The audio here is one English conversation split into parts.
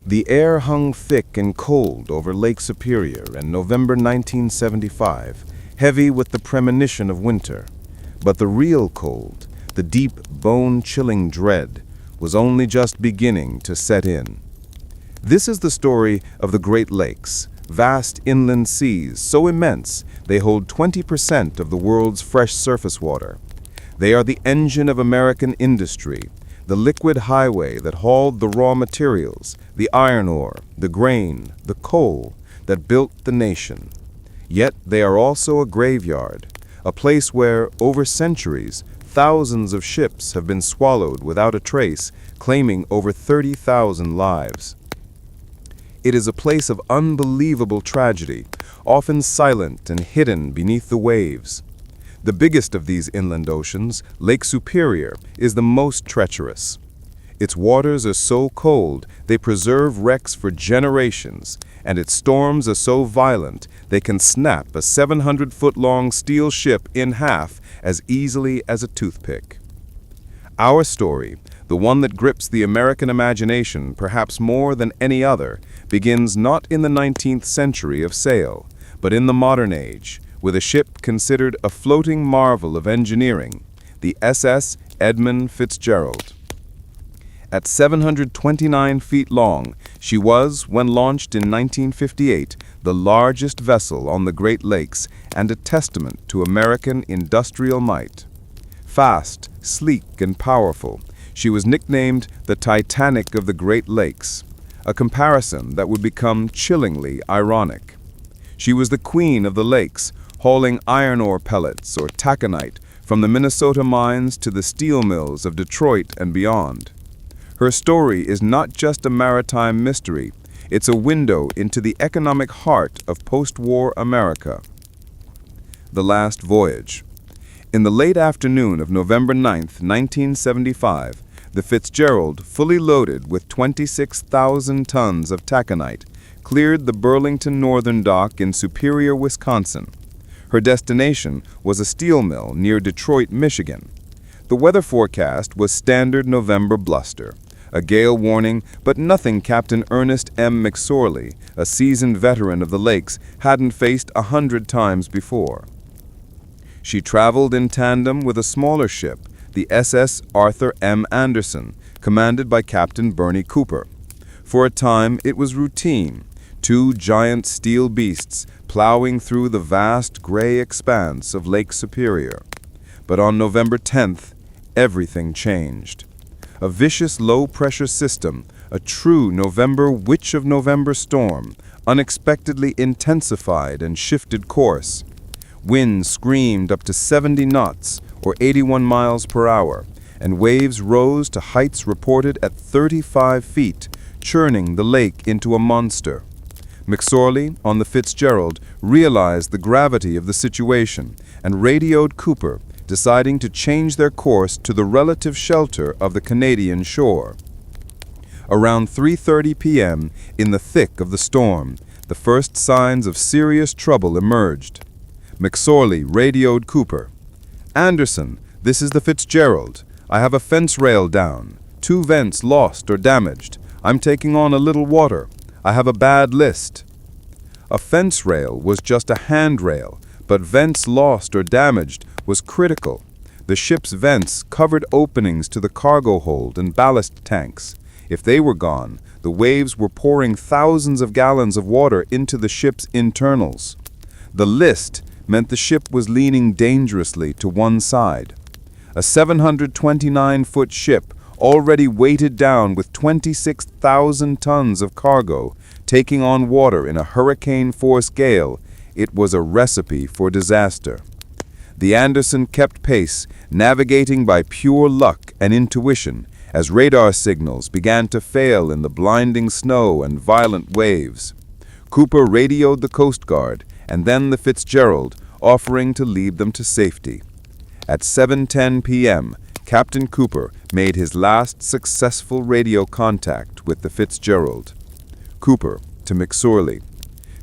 The air hung thick and cold over Lake Superior in November 1975, heavy with the premonition of winter. But the real cold, the deep, bone-chilling dread, was only just beginning to set in. This is the story of the Great Lakes, vast inland seas so immense they hold 20% of the world's fresh surface water. They are the engine of American industry, the liquid highway that hauled the raw materials, the iron ore, the grain, the coal that built the nation. Yet they are also a graveyard, a place where, over centuries, thousands of ships have been swallowed without a trace, claiming over 30,000 lives. It is a place of unbelievable tragedy, often silent and hidden beneath the waves. The biggest of these inland oceans, Lake Superior, is the most treacherous. Its waters are so cold they preserve wrecks for generations, and its storms are so violent they can snap a 700-foot-long steel ship in half as easily as a toothpick. Our story, the one that grips the American imagination perhaps more than any other, begins not in the 19th century of sail, but in the modern age, with a ship considered a floating marvel of engineering, the SS Edmund Fitzgerald. At 729 feet long, she was, when launched in 1958, the largest vessel on the Great Lakes and a testament to American industrial might. Fast, sleek, and powerful, she was nicknamed the Titanic of the Great Lakes, a comparison that would become chillingly ironic. She was the queen of the lakes, hauling iron ore pellets or taconite from the Minnesota mines to the steel mills of Detroit and beyond. Her story is not just a maritime mystery, it's a window into the economic heart of post-war America. The Last Voyage. In the late afternoon of November 9, 1975, the Fitzgerald, fully loaded with 26,000 tons of taconite, cleared the Burlington Northern Dock in Superior, Wisconsin. Her destination was a steel mill near Detroit, Michigan. The weather forecast was standard November bluster, a gale warning, but nothing Captain Ernest M. McSorley, a seasoned veteran of the lakes, hadn't faced 100 times before. She traveled in tandem with a smaller ship, the SS Arthur M. Anderson, commanded by Captain Bernie Cooper. For a time, it was routine, two giant steel beasts plowing through the vast gray expanse of Lake Superior. But on November 10th, everything changed. A vicious low-pressure system, a true November Witch of November storm, unexpectedly intensified and shifted course. Winds screamed up to 70 knots, or 81 miles per hour, and waves rose to heights reported at 35 feet, churning the lake into a monster. McSorley, on the Fitzgerald, realized the gravity of the situation and radioed Cooper, deciding to change their course to the relative shelter of the Canadian shore. Around 3:30 p.m., in the thick of the storm, the first signs of serious trouble emerged. McSorley radioed Cooper. "Anderson, this is the Fitzgerald. I have a fence rail down. 2 vents lost or damaged. I'm taking on a little water. I have a bad list." A fence rail was just a handrail, but vents lost or damaged was critical. The ship's vents covered openings to the cargo hold and ballast tanks. If they were gone, the waves were pouring thousands of gallons of water into the ship's internals. The list meant the ship was leaning dangerously to one side. A 729-foot ship, already weighted down with 26,000 tons of cargo, taking on water in a hurricane-force gale, it was a recipe for disaster. The Anderson kept pace, navigating by pure luck and intuition, as radar signals began to fail in the blinding snow and violent waves. Cooper radioed the Coast Guard, and then the Fitzgerald, offering to lead them to safety. At 7:10 p.m., Captain Cooper made his last successful radio contact with the Fitzgerald. Cooper to McSorley.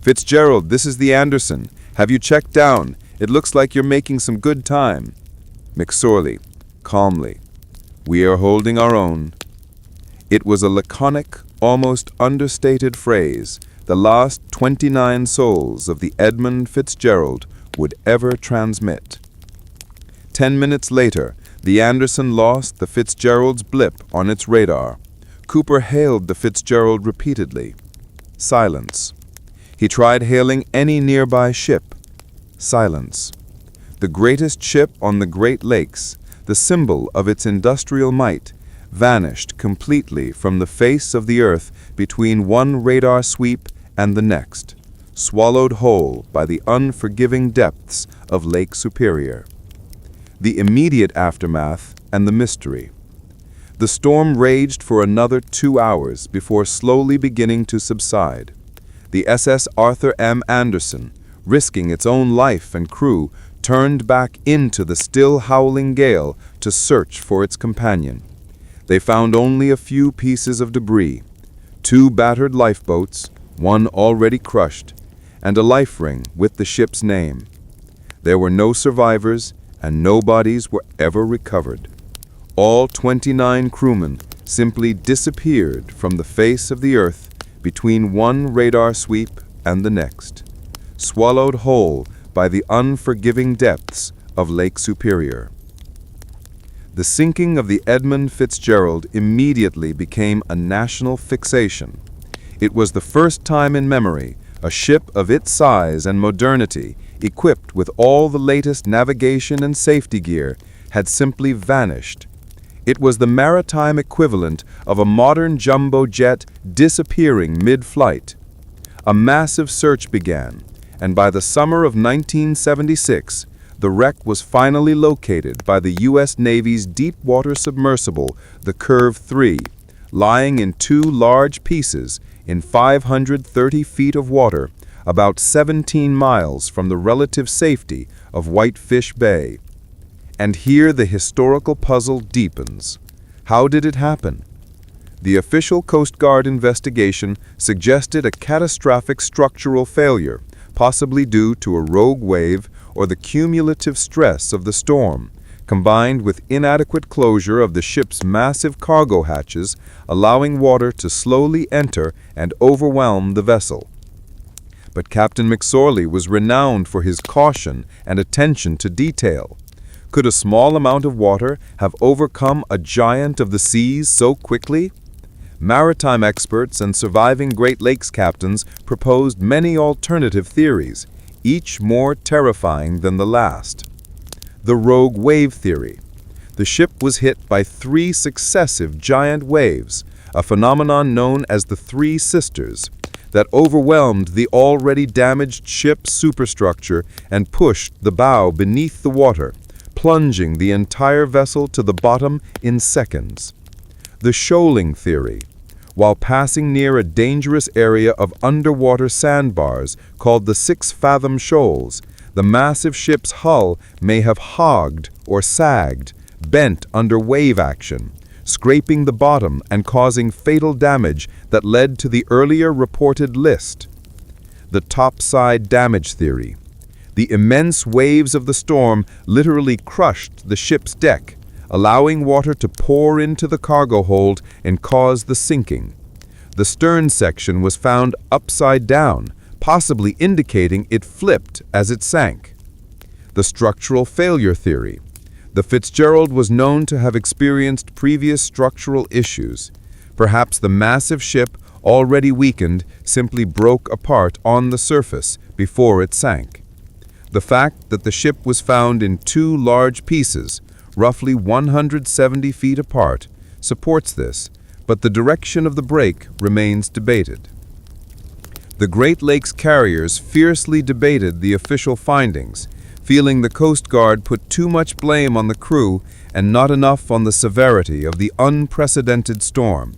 "Fitzgerald, this is the Anderson. Have you checked down? It looks like you're making some good time." McSorley, calmly. "We are holding our own." It was a laconic, almost understated phrase the last 29 souls of the Edmund Fitzgerald would ever transmit. 10 minutes later, the Anderson lost the Fitzgerald's blip on its radar. Cooper hailed the Fitzgerald repeatedly. Silence. He tried hailing any nearby ship. Silence. The greatest ship on the Great Lakes, the symbol of its industrial might, vanished completely from the face of the earth between one radar sweep and the next, swallowed whole by the unforgiving depths of Lake Superior. The immediate aftermath and the mystery. The storm raged for another 2 hours before slowly beginning to subside. The SS Arthur M. Anderson, risking its own life and crew, turned back into the still howling gale to search for its companion. They found only a few pieces of debris, 2 battered lifeboats, one already crushed, and a life ring with the ship's name. There were no survivors, and no bodies were ever recovered. All 29 crewmen simply disappeared from the face of the earth between one radar sweep and the next, swallowed whole by the unforgiving depths of Lake Superior. The sinking of the Edmund Fitzgerald immediately became a national fixation. It was the first time in memory a ship of its size and modernity, equipped with all the latest navigation and safety gear, had simply vanished. It was the maritime equivalent of a modern jumbo jet disappearing mid-flight. A massive search began, and by the summer of 1976, the wreck was finally located by the U.S. Navy's deep-water submersible, the Curve 3, lying in 2 large pieces in 530 feet of water, about 17 miles from the relative safety of Whitefish Bay. And here the historical puzzle deepens. How did it happen? The official Coast Guard investigation suggested a catastrophic structural failure, possibly due to a rogue wave or the cumulative stress of the storm, combined with inadequate closure of the ship's massive cargo hatches, allowing water to slowly enter and overwhelm the vessel. But Captain McSorley was renowned for his caution and attention to detail. Could a small amount of water have overcome a giant of the seas so quickly? Maritime experts and surviving Great Lakes captains proposed many alternative theories, each more terrifying than the last. The rogue wave theory. The ship was hit by 3 successive giant waves, a phenomenon known as the Three Sisters, that overwhelmed the already damaged ship's superstructure and pushed the bow beneath the water, plunging the entire vessel to the bottom in seconds. The shoaling theory. While passing near a dangerous area of underwater sandbars called the 6 Fathom Shoals, the massive ship's hull may have hogged or sagged, bent under wave action, scraping the bottom and causing fatal damage that led to the earlier reported list. The topside damage theory. The immense waves of the storm literally crushed the ship's deck, allowing water to pour into the cargo hold and cause the sinking. The stern section was found upside down, possibly indicating it flipped as it sank. The structural failure theory. The Fitzgerald was known to have experienced previous structural issues. Perhaps the massive ship, already weakened, simply broke apart on the surface before it sank. The fact that the ship was found in 2 large pieces, roughly 170 feet apart, supports this, but the direction of the break remains debated. The Great Lakes carriers fiercely debated the official findings, feeling the Coast Guard put too much blame on the crew and not enough on the severity of the unprecedented storm.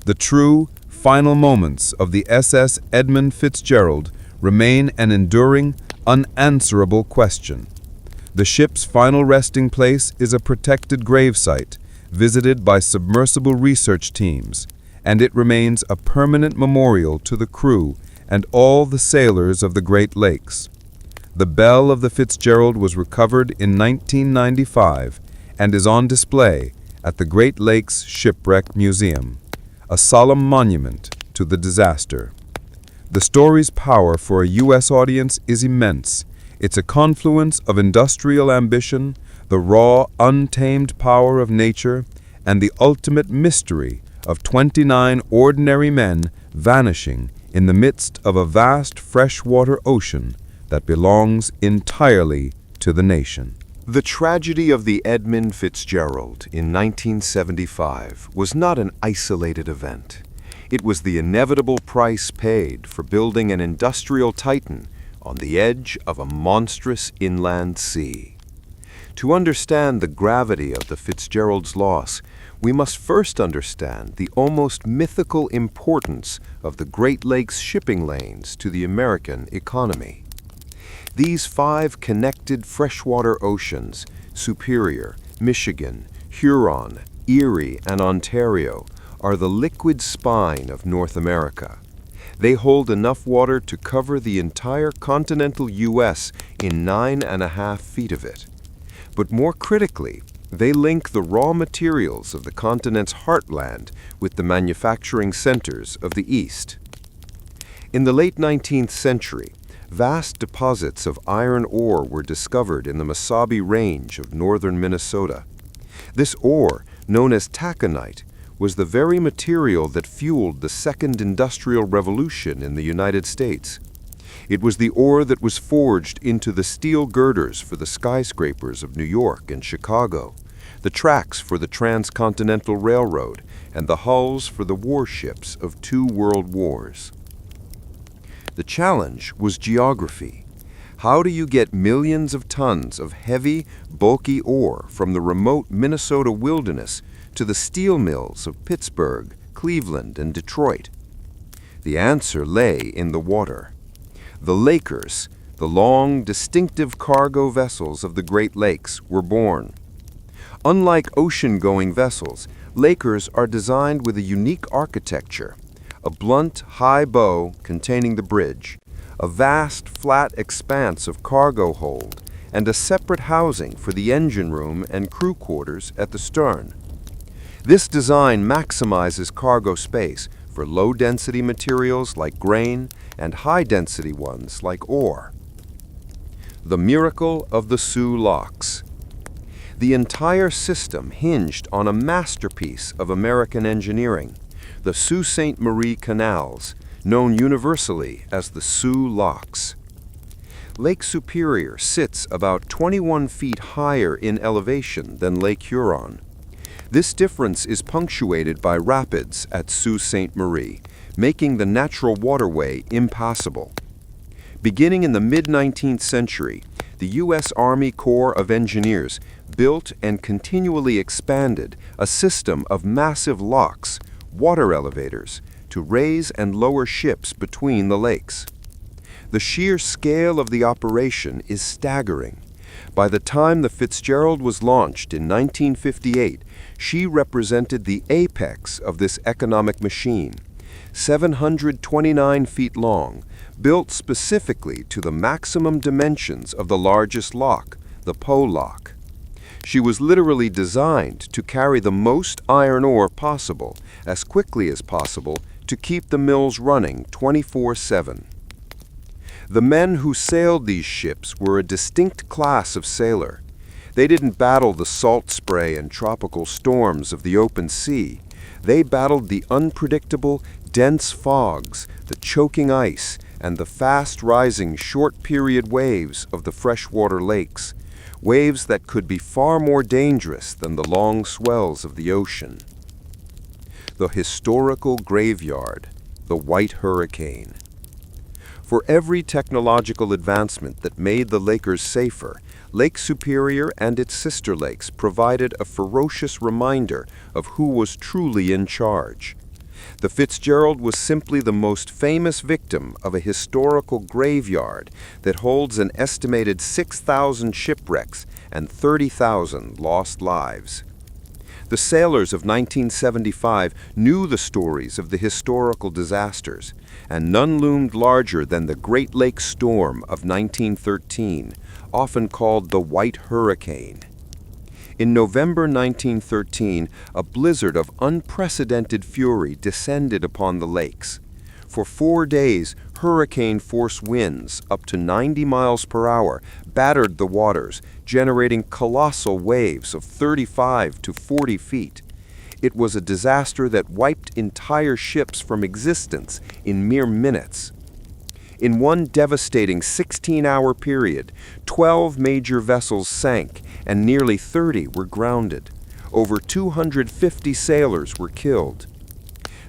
The true, final moments of the SS Edmund Fitzgerald remain an enduring, unanswerable question. The ship's final resting place is a protected gravesite, visited by submersible research teams, and it remains a permanent memorial to the crew and all the sailors of the Great Lakes. The bell of the Fitzgerald was recovered in 1995 and is on display at the Great Lakes Shipwreck Museum. a solemn monument to the disaster. The story's power for a U.S. audience is immense. It's a confluence of industrial ambition, the raw, untamed power of nature, and the ultimate mystery of 29 ordinary men vanishing in the midst of a vast freshwater ocean that belongs entirely to the nation. The tragedy of the Edmund Fitzgerald in 1975 was not an isolated event. It was the inevitable price paid for building an industrial titan on the edge of a monstrous inland sea. To understand the gravity of the Fitzgerald's loss, we must first understand the almost mythical importance of the Great Lakes shipping lanes to the American economy. These 5 connected freshwater oceans, Superior, Michigan, Huron, Erie, and Ontario, are the liquid spine of North America. They hold enough water to cover the entire continental U.S. in 9.5 feet of it. But more critically, they link the raw materials of the continent's heartland with the manufacturing centers of the East. In the late 19th century, vast deposits of iron ore were discovered in the Mesabi Range of northern Minnesota. This ore, known as taconite, was the very material that fueled the Second Industrial Revolution in the United States. It was the ore that was forged into the steel girders for the skyscrapers of New York and Chicago, the tracks for the Transcontinental Railroad, and the hulls for the warships of 2 world wars. The challenge was geography. How do you get millions of tons of heavy, bulky ore from the remote Minnesota wilderness to the steel mills of Pittsburgh, Cleveland, and Detroit? The answer lay in the water. The Lakers, the long, distinctive cargo vessels of the Great Lakes, were born. Unlike ocean-going vessels, Lakers are designed with a unique architecture: a blunt, high bow containing the bridge, a vast, flat expanse of cargo hold, and a separate housing for the engine room and crew quarters at the stern. This design maximizes cargo space for low-density materials like grain and high-density ones like ore. The miracle of the Soo locks. The entire system hinged on a masterpiece of American engineering, the Sault Ste. Marie canals, known universally as the Soo locks. Lake Superior sits about 21 feet higher in elevation than Lake Huron. This difference is punctuated by rapids at Sault Ste. Marie, making the natural waterway impassable. Beginning in the mid-19th century, the U.S. Army Corps of Engineers built and continually expanded a system of massive locks, water elevators, to raise and lower ships between the lakes. The sheer scale of the operation is staggering. By the time the Fitzgerald was launched in 1958, she represented the apex of this economic machine, 729 feet long, built specifically to the maximum dimensions of the largest lock, the Po lock. She was literally designed to carry the most iron ore possible, as quickly as possible, to keep the mills running 24/7. The men who sailed these ships were a distinct class of sailor. They didn't battle the salt spray and tropical storms of the open sea. They battled the unpredictable, dense fogs, the choking ice, and the fast-rising short-period waves of the freshwater lakes, waves that could be far more dangerous than the long swells of the ocean. The historical graveyard, the White Hurricane. For every technological advancement that made the Lakers safer, Lake Superior and its sister lakes provided a ferocious reminder of who was truly in charge. The Fitzgerald was simply the most famous victim of a historical graveyard that holds an estimated 6,000 shipwrecks and 30,000 lost lives. The sailors of 1975 knew the stories of the historical disasters, and none loomed larger than the Great Lakes Storm of 1913, often called the White Hurricane. In November 1913, a blizzard of unprecedented fury descended upon the lakes. For 4 days, hurricane-force winds, up to 90 miles per hour, battered the waters, generating colossal waves of 35 to 40 feet. It was a disaster that wiped entire ships from existence in mere minutes. In one devastating 16-hour period, 12 major vessels sank and nearly 30 were grounded. Over 250 sailors were killed.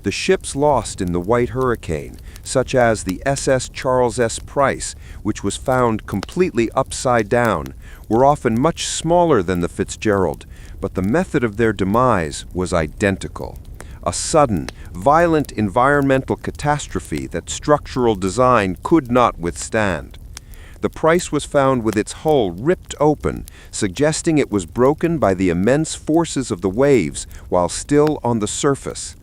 The ships lost in the White Hurricane, such as the SS Charles S. Price, which was found completely upside down, were often much smaller than the Fitzgerald, but the method of their demise was identical. A sudden, violent environmental catastrophe that structural design could not withstand. The Price was found with its hull ripped open, suggesting it was broken by the immense forces of the waves while still on the surface.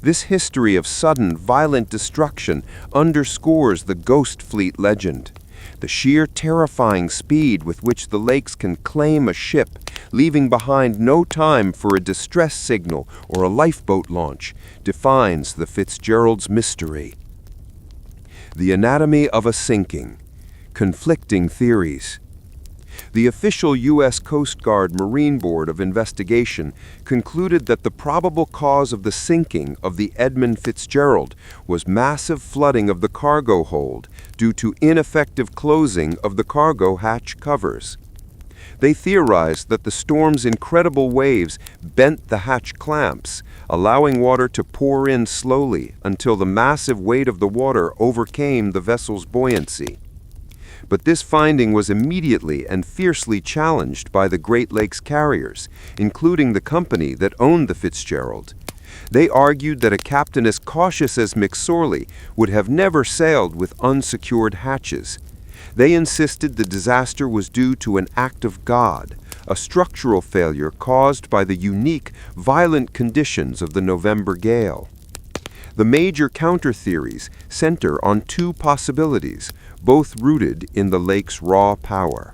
This history of sudden, violent destruction underscores the Ghost Fleet legend. The sheer terrifying speed with which the lakes can claim a ship, leaving behind no time for a distress signal or a lifeboat launch, defines the Fitzgerald's mystery. The anatomy of a sinking. Conflicting theories. The official U.S. Coast Guard Marine Board of Investigation concluded that the probable cause of the sinking of the Edmund Fitzgerald was massive flooding of the cargo hold due to ineffective closing of the cargo hatch covers. They theorized that the storm's incredible waves bent the hatch clamps, allowing water to pour in slowly until the massive weight of the water overcame the vessel's buoyancy. But this finding was immediately and fiercely challenged by the Great Lakes carriers, including the company that owned the Fitzgerald. They argued that a captain as cautious as McSorley would have never sailed with unsecured hatches. They insisted the disaster was due to an act of God, a structural failure caused by the unique, violent conditions of the November gale. The major counter-theories center on two possibilities, both rooted in the lake's raw power.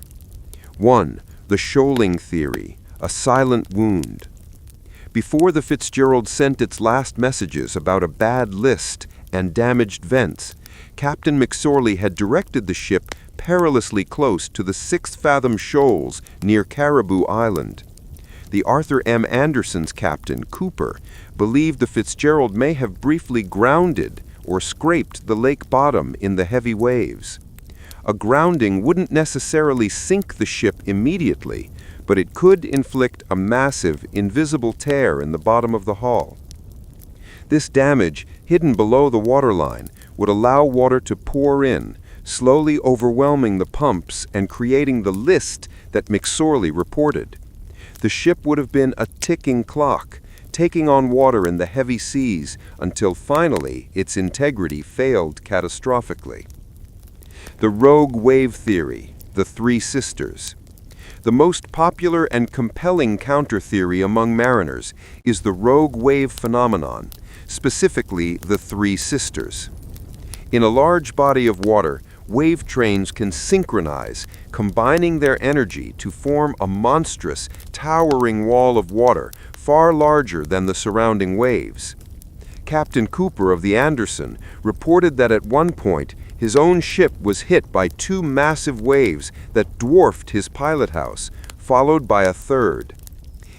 1. The shoaling theory, a silent wound. Before the Fitzgerald sent its last messages about a bad list and damaged vents, Captain McSorley had directed the ship perilously close to the 6-fathom shoals near Caribou Island. The Arthur M. Anderson's captain, Cooper, believed the Fitzgerald may have briefly grounded or scraped the lake bottom in the heavy waves. A grounding wouldn't necessarily sink the ship immediately, but it could inflict a massive, invisible tear in the bottom of the hull. This damage, hidden below the waterline, would allow water to pour in, slowly overwhelming the pumps and creating the list that McSorley reported. The ship would have been a ticking clock, taking on water in the heavy seas until finally its integrity failed catastrophically. The rogue wave theory, the Three Sisters. The most popular and compelling counter-theory among mariners is the rogue wave phenomenon, specifically the Three Sisters. In a large body of water, wave trains can synchronize, combining their energy to form a monstrous, towering wall of water far larger than the surrounding waves. Captain Cooper of the Anderson reported that at one point his own ship was hit by 2 massive waves that dwarfed his pilot house, followed by a third.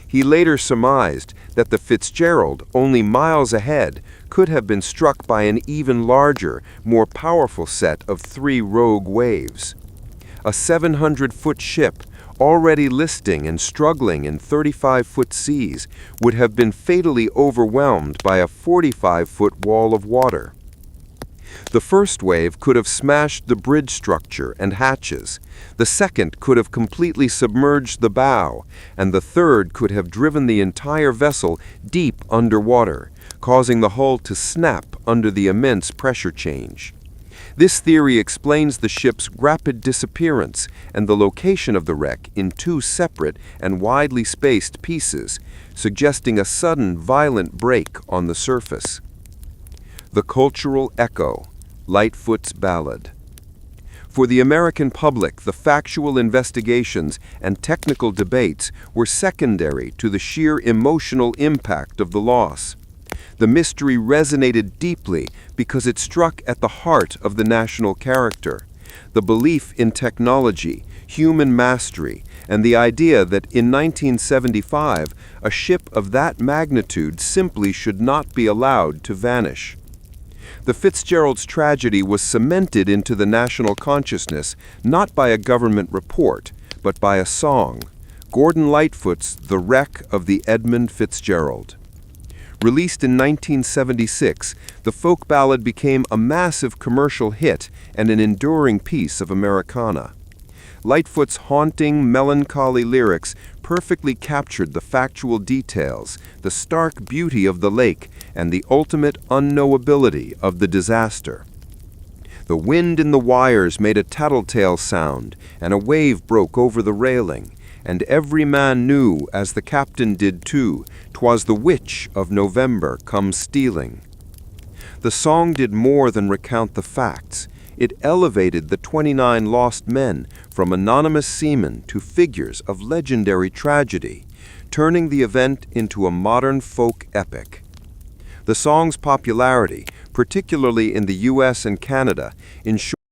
He later surmised that the Fitzgerald, only miles ahead, could have been struck by an even larger, more powerful set of 3 rogue waves. A 700-foot ship, already listing and struggling in 35-foot seas, would have been fatally overwhelmed by a 45-foot wall of water. The first wave could have smashed the bridge structure and hatches, the second could have completely submerged the bow, and the third could have driven the entire vessel deep underwater, causing the hull to snap under the immense pressure change. This theory explains the ship's rapid disappearance and the location of the wreck in 2 separate and widely spaced pieces, suggesting a sudden, violent break on the surface. The cultural echo, Lightfoot's Ballad. For the American public, the factual investigations and technical debates were secondary to the sheer emotional impact of the loss. The mystery resonated deeply because it struck at the heart of the national character, the belief in technology, human mastery, and the idea that in 1975, a ship of that magnitude simply should not be allowed to vanish. The Fitzgerald's tragedy was cemented into the national consciousness not by a government report, but by a song, Gordon Lightfoot's The Wreck of the Edmund Fitzgerald. Released in 1976, the folk ballad became a massive commercial hit and an enduring piece of Americana. Lightfoot's haunting, melancholy lyrics perfectly captured the factual details, the stark beauty of the lake, and the ultimate unknowability of the disaster. The wind in the wires made a tattletale sound, and a wave broke over the railing, and every man knew, as the captain did too, 'twas the witch of November come stealing. The song did more than recount the facts. It elevated the 29 lost men from anonymous seamen to figures of legendary tragedy, turning the event into a modern folk epic. The song's popularity, particularly in the US and Canada, ensured